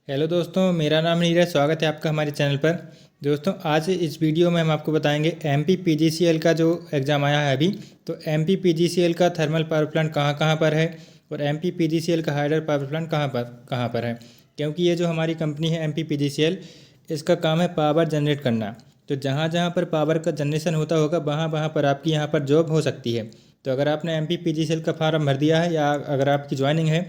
Hello दोस्तों, मेरा नाम नीरज। स्वागत है आपका हमारे चैनल पर। दोस्तों, आज इस वीडियो में हम आपको बताएंगे एमपी पीजीसीएल का जो एग्ज़ाम आया है अभी। तो एमपी पीजीसीएल का थर्मल पावर प्लांट कहाँ कहाँ पर है और एमपी पीजीसीएल का हाइडल पावर प्लांट कहाँ पर है। क्योंकि ये जो हमारी कंपनी है एमपी पीजीसीएल, इसका काम है पावर जनरेट करना। तो जहाँ जहाँ पर पावर का जनरेशन होता होगा वहाँ वहाँ पर आपकी यहाँ पर जॉब हो सकती है। तो अगर आपने एमपी पीजीसीएल का फार्म भर दिया है या अगर आपकी ज्वाइनिंग है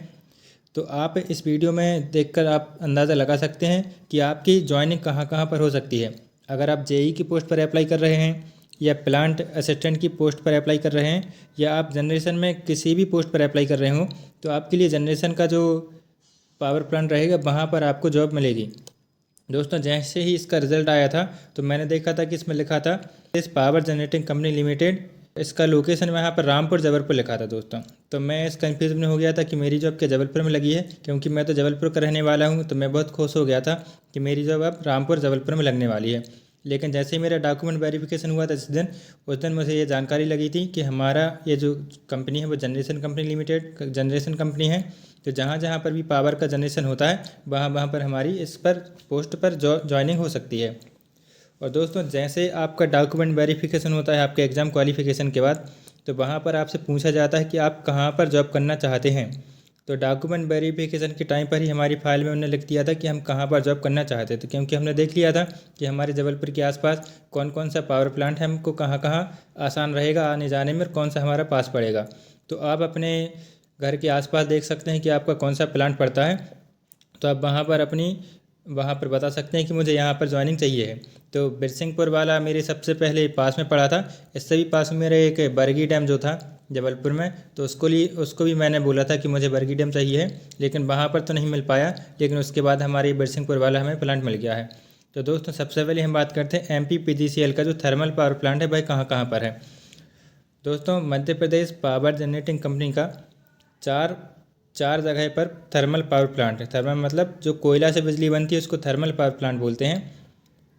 तो आप इस वीडियो में देखकर आप अंदाज़ा लगा सकते हैं कि आपकी ज्वाइनिंग कहाँ कहाँ पर हो सकती है। अगर आप जेई की पोस्ट पर अप्लाई कर रहे हैं या प्लांट असिस्टेंट की पोस्ट पर अप्लाई कर रहे हैं या आप जनरेशन में किसी भी पोस्ट पर अप्लाई कर रहे हो, तो आपके लिए जनरेशन का जो पावर प्लांट रहेगा वहाँ पर आपको जॉब मिलेगी। दोस्तों, जैसे ही इसका रिज़ल्ट आया था तो मैंने देखा था कि इसमें लिखा था इस पावर जनरेटिंग कंपनी लिमिटेड। इसका लोकेशन वहाँ पर रामपुर जबलपुर लिखा था दोस्तों। तो मैं इस कन्फ्यूज़न में हो गया था कि मेरी जॉब क्या जबलपुर में लगी है, क्योंकि मैं तो जबलपुर का रहने वाला हूँ। तो मैं बहुत खुश हो गया था कि मेरी जॉब अब रामपुर जबलपुर में लगने वाली है। लेकिन जैसे ही मेरा डॉक्यूमेंट वेरिफिकेशन हुआ था उस दिन मुझे ये जानकारी लगी थी कि हमारा ये जो कंपनी है वो generation company limited generation company है। तो जहाँ जहाँ पर भी पावर का जनरेशन होता है वहाँ वहाँ पर हमारी इस पर पोस्ट पर ज्वाइनिंग हो सकती है। और दोस्तों, जैसे आपका डॉक्यूमेंट वेरिफिकेशन होता है आपके एग्ज़ाम क्वालिफिकेशन के बाद, तो वहाँ पर आपसे पूछा जाता है कि आप कहाँ पर जॉब करना चाहते हैं। तो डॉक्यूमेंट वेरिफिकेशन के टाइम पर ही हमारी फाइल में उन्होंने लिख दिया था कि हम कहाँ पर जॉब करना चाहते थे, क्योंकि हमने देख लिया था कि हमारे जबलपुर के आसपास कौन कौन सा पावर प्लांट है, हमको कहाँ कहाँ आसान रहेगा आने जाने में, कौन सा हमारा पास पड़ेगा। तो आप अपने घर के आसपास देख सकते हैं कि आपका कौन सा प्लांट पड़ता है। तो आप वहाँ पर बता सकते हैं कि मुझे यहाँ पर ज्वाइनिंग चाहिए है। तो बिरसिंहपुर वाला मेरे सबसे पहले पास में पड़ा था। इससे भी पास में मेरा एक बरगी डैम जो था जबलपुर में, तो उसको भी मैंने बोला था कि मुझे बरगी डैम चाहिए है, लेकिन वहाँ पर तो नहीं मिल पाया। लेकिन उसके बाद हमारे बिरसिंहपुर वाला हमें प्लांट मिल गया है। तो दोस्तों, सबसे पहले हम बात करते हैं एमपी पीजीसीएल का जो थर्मल पावर प्लांट है भाई कहाँ कहाँ पर है। दोस्तों, Madhya Pradesh power generating company का चार चार जगह पर थर्मल पावर प्लांट है। थर्मल मतलब जो कोयला से बिजली बनती है उसको थर्मल पावर प्लांट बोलते हैं।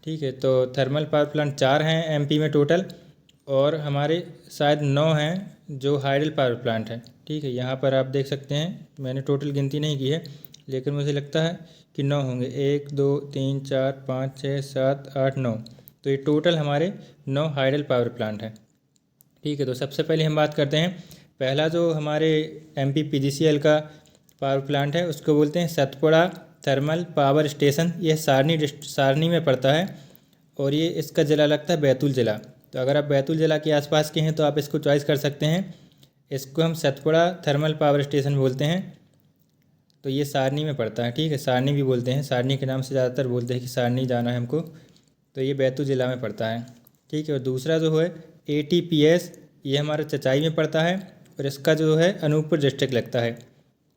ठीक है, तो थर्मल पावर प्लांट 4 हैं एमपी में टोटल, और हमारे शायद 9 हैं जो हाइडल पावर प्लांट है। ठीक है, यहाँ पर आप देख सकते हैं, मैंने टोटल गिनती नहीं की है लेकिन मुझे लगता है कि 9 होंगे। 1 2 3 4 5 6 7 8 9। तो ये टोटल हमारे 9 हाइडल पावर प्लांट हैं। ठीक है, तो सबसे पहले हम बात करते हैं पहला जो हमारे एमपी पीजीसीएल का पावर प्लांट है उसको बोलते हैं सतपुड़ा थर्मल पावर स्टेशन। यह सारनी में पड़ता है और ये इसका ज़िला लगता है बैतूल ज़िला। तो अगर आप बैतूल ज़िला के आसपास के हैं तो आप इसको चॉइस कर सकते हैं। इसको हम सतपुड़ा थर्मल पावर स्टेशन बोलते हैं। तो ये सारनी में पड़ता है। ठीक है, सारनी भी बोलते हैं, सारनी के नाम से ज़्यादातर बोलते हैं कि सारनी जाना है हमको। तो ये बैतूल ज़िला में पड़ता है। ठीक है, और दूसरा जो है एटीपीएस, ये हमारा चचाई में पड़ता है और इसका जो है अनूपपुर डिस्ट्रिक्ट लगता है।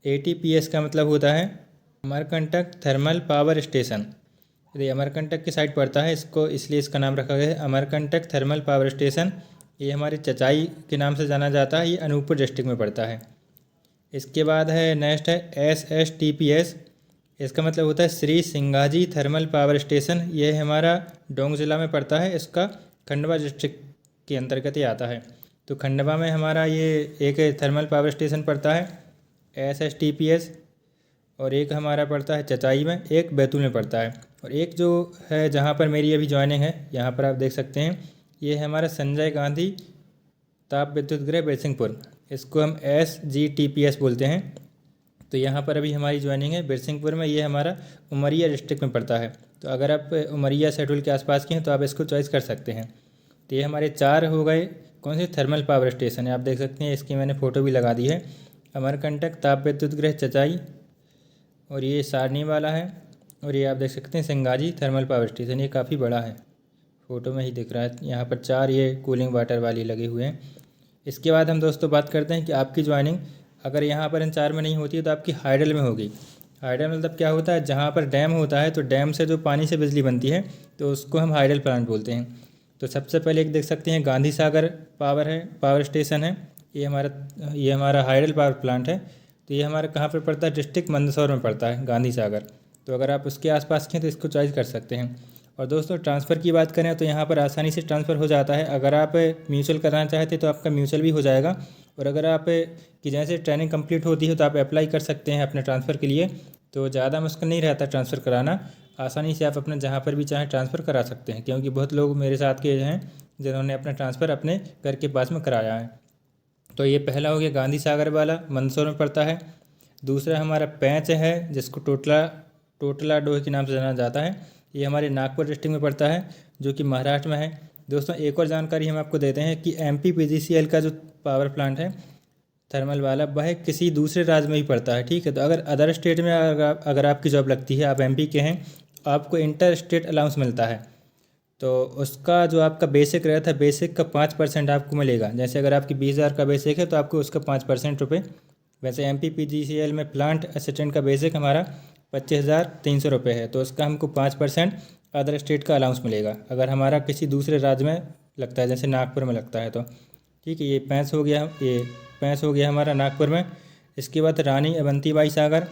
एटीपीएस का मतलब होता है अमरकंटक थर्मल पावर स्टेशन। ये अमरकंटक की साइड पड़ता है, इसको इसलिए इसका नाम रखा गया है अमरकंटक थर्मल पावर स्टेशन। ये हमारे चचाई के नाम से जाना जाता है, ये अनूपपुर डिस्ट्रिक्ट में पड़ता है। इसके बाद है नेक्स्ट है एसएसटीपीएस। इसका मतलब होता है Shri Singaji thermal power station. ये हमारा डोंग ज़िला में पड़ता है, इसका खंडवा डिस्ट्रिक्ट के अंतर्गत ही आता है। तो खंडवा में हमारा ये एक थर्मल पावर स्टेशन पड़ता है एसएसटीपीएस, और एक हमारा पड़ता है चचाई में, एक बैतूल में पड़ता है। और एक जो है जहाँ पर मेरी अभी ज्वाइनिंग है, यहाँ पर आप देख सकते हैं, ये है हमारा संजय गांधी ताप विद्युत गृह बिरसिंहपुर। इसको हम SGTPS बोलते हैं। तो यहाँ पर अभी हमारी ज्वाइनिंग है बिरसिंहपुर में। ये हमारा उमरिया डिस्ट्रिक्ट में पड़ता है। तो अगर आप उमरिया शेड्यूल के आसपास के हैं तो आप इसको चॉइस कर सकते हैं। तो ये हमारे 4 हो गए कौन से थर्मल पावर स्टेशन है, आप देख सकते हैं, इसकी मैंने फ़ोटो भी लगा दी है। अमरकंटक ताप विद्युत गृह चचाई, और ये सारनी वाला है, और ये आप देख सकते हैं सिंगाजी थर्मल पावर स्टेशन। ये काफ़ी बड़ा है, फ़ोटो में ही दिख रहा है। यहाँ पर 4 ये कूलिंग वाटर वाली लगे हुए हैं। इसके बाद हम दोस्तों बात करते हैं कि आपकी ज्वाइनिंग अगर यहाँ पर इन 4 में नहीं होती है तो आपकी हाइडल में होगी। हाइडल मतलब क्या होता है, जहाँ पर डैम होता है तो डैम से जो पानी से बिजली बनती है तो उसको हम हाइडल प्लांट बोलते हैं। तो सबसे पहले एक देख सकते हैं गांधी सागर पावर स्टेशन है। ये हमारा हाइडल पावर प्लांट है। तो ये हमारा कहाँ पर पड़ता है, डिस्ट्रिक्ट मंदसौर में पड़ता है, गांधी सागर। तो अगर आप उसके आसपास के हैं तो इसको चॉइस कर सकते हैं। और दोस्तों, ट्रांसफ़र की बात करें तो यहाँ पर आसानी से ट्रांसफ़र हो जाता है। अगर आप म्यूचुअल कराना चाहते हैं तो आपका म्यूचुअल भी हो जाएगा, और अगर आप कि जैसे ट्रेनिंग कंप्लीट होती है तो आप अप्लाई कर सकते हैं अपने ट्रांसफ़र के लिए। तो ज़्यादा मुश्किल नहीं रहता ट्रांसफ़र कराना। आसानी से आप अपने जहाँ पर भी चाहें ट्रांसफ़र करा सकते हैं, क्योंकि बहुत लोग मेरे साथ के हैं जिन्होंने अपना ट्रांसफ़र अपने घर के पास में कराया है। तो ये पहला हो गया गांधी सागर वाला, मंदसौर में पड़ता है। दूसरा हमारा पैंच है, जिसको टोटला डोह के नाम से जाना जाता है। ये हमारे नागपुर डिस्ट्रिक्ट में पड़ता है, जो कि महाराष्ट्र में है। दोस्तों एक और जानकारी हम आपको देते हैं कि MPPGCL का जो पावर प्लांट है थर्मल वाला, वह किसी दूसरे राज्य में ही पड़ता है, ठीक है। तो अगर अदर स्टेट में अगर आपकी जॉब लगती है, आप MP के हैं, आपको इंटर स्टेट अलाउंस मिलता है। तो उसका जो आपका बेसिक रहता है, बेसिक का 5% आपको मिलेगा। जैसे अगर आपकी 20,000 का बेसिक है तो आपको उसका 5% रुपये। वैसे MPPGCL में प्लांट असिस्टेंट का बेसिक हमारा 25,300 रुपये है, तो उसका हमको 5% अदर स्टेट का अलाउंस मिलेगा अगर हमारा किसी दूसरे राज्य में लगता है, जैसे नागपुर में लगता है तो, ठीक है। ये पैंच हो गया हमारा नागपुर में। इसके बाद रानी अवंतीबाई सागर,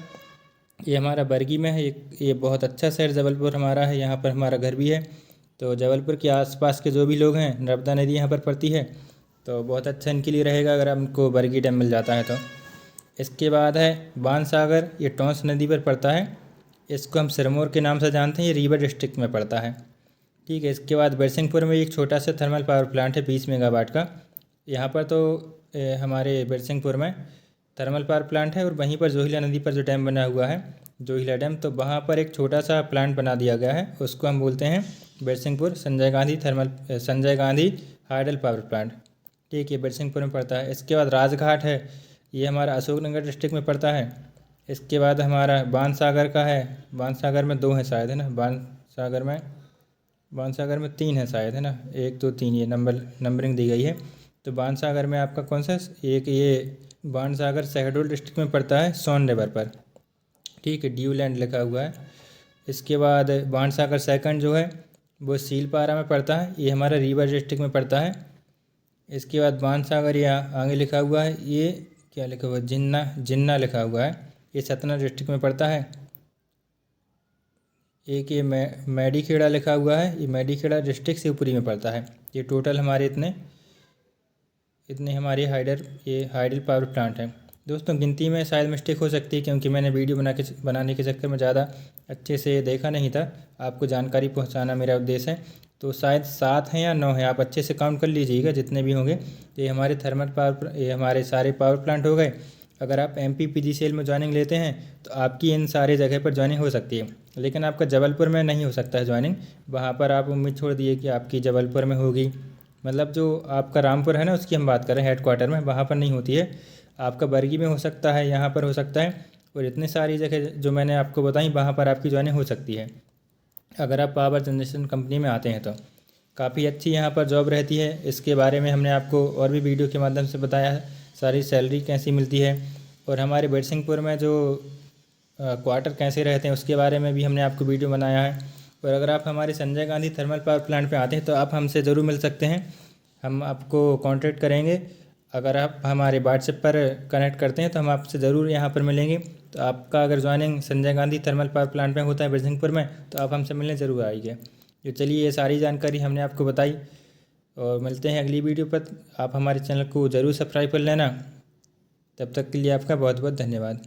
ये हमारा बरगी में है। ये बहुत अच्छा शहर जबलपुर हमारा है, यहाँ पर हमारा घर भी है। तो जबलपुर के आसपास के जो भी लोग हैं, नर्मदा नदी यहाँ पर पड़ती है, तो बहुत अच्छा इनके लिए रहेगा अगर हमको बरगी डैम मिल जाता है तो। इसके बाद है बाणसागर, ये टोंस नदी पर पड़ता है। इसको हम सिरमौर के नाम से जानते हैं, ये रीवा डिस्ट्रिक्ट में पड़ता है, ठीक है। इसके बाद बिरसिंहपुर में एक छोटा सा थर्मल पावर प्लांट है 20 मेगावाट का। यहाँ पर तो हमारे बिरसिंहपुर में थर्मल पावर प्लांट है, और वहीं पर जोहिला नदी पर जो डैम बना हुआ है, जोहिला डैम, तो वहाँ पर एक छोटा सा प्लांट बना दिया गया है, उसको हम बोलते हैं Birsinghpur Sanjay Gandhi hydel power plant, ठीक है। बिरसिंहपुर में पड़ता है। इसके बाद राजघाट है, ये हमारा अशोकनगर डिस्ट्रिक्ट में पड़ता है। इसके बाद हमारा बाणसागर का है, बाणसागर में 2 हैं शायद, है ना। बाणसागर में 3 है शायद, है ना, 1 2 3, ये नंबरिंग दी गई है। तो बाणसागर में आपका कौन सा, एक ये बाणसागर शहडोल डिस्ट्रिक्ट में पड़ता है, सोन रिवर पर, ठीक है, ड्यू लैंड लिखा हुआ है। इसके बाद बाणसागर सेकंड जो है वो सीलपारा में पड़ता है, ये हमारा रीवा डिस्ट्रिक्ट में पड़ता है। इसके बाद बाणसागर यहाँ आगे लिखा हुआ है, ये क्या लिखा हुआ है, जिन्ना लिखा हुआ है, ये सतना डिस्ट्रिक्ट में पड़ता है। एक ये मेडीखेड़ा लिखा हुआ है, ये मेडीखेड़ा डिस्ट्रिक्ट शिवपुरी में पड़ता है। ये टोटल हमारे इतने हमारे हाइडल पावर प्लांट हैं। दोस्तों गिनती में शायद मिस्टेक हो सकती है, क्योंकि मैंने वीडियो बनाने के चक्कर में ज़्यादा अच्छे से देखा नहीं था। आपको जानकारी पहुंचाना मेरा उद्देश्य है, तो शायद 7 हैं या 9 हैं, आप अच्छे से काउंट कर लीजिएगा जितने भी होंगे। ये हमारे ये हमारे सारे पावर प्लांट हो गए। अगर आप MPPGCL में ज्वाइनिंग लेते हैं तो आपकी इन सारे जगह पर ज्वाइनिंग हो सकती है, लेकिन आपका जबलपुर में नहीं हो सकता है ज्वाइनिंग। वहाँ पर आप उम्मीद छोड़ दिए कि आपकी जबलपुर में होगी, मतलब जो आपका रामपुर है ना, उसकी हम बात करें हेडक्वार्टर में, वहाँ पर नहीं होती है। आपका बरगी में हो सकता है, यहाँ पर हो सकता है, और इतनी सारी जगह जो मैंने आपको बताई वहाँ पर आपकी ज्वाइनिंग हो सकती है अगर आप पावर जनरेशन कंपनी में आते हैं तो। काफ़ी अच्छी यहाँ पर जॉब रहती है। इसके बारे में हमने आपको और भी वीडियो के माध्यम से बताया है, सारी सैलरी कैसी मिलती है, और हमारे बिरसिंहपुर में जो क्वार्टर कैसे रहते हैं उसके बारे में भी हमने आपको वीडियो बनाया है। और अगर आप हमारे Sanjay Gandhi thermal power plant पे आते हैं तो आप हमसे ज़रूर मिल सकते हैं, हम आपको कांटेक्ट करेंगे। अगर आप हमारे व्हाट्सएप पर कनेक्ट करते हैं तो हम आपसे ज़रूर यहाँ पर मिलेंगे। तो आपका अगर joining Sanjay Gandhi thermal power plant में होता है बिरसिंहपुर में, तो आप हमसे मिलने ज़रूर आइए। तो चलिए, ये सारी जानकारी हमने आपको बताई, और मिलते हैं अगली वीडियो पर। आप हमारे चैनल को ज़रूर सब्सक्राइब कर लेना। तब तक के लिए आपका बहुत बहुत धन्यवाद।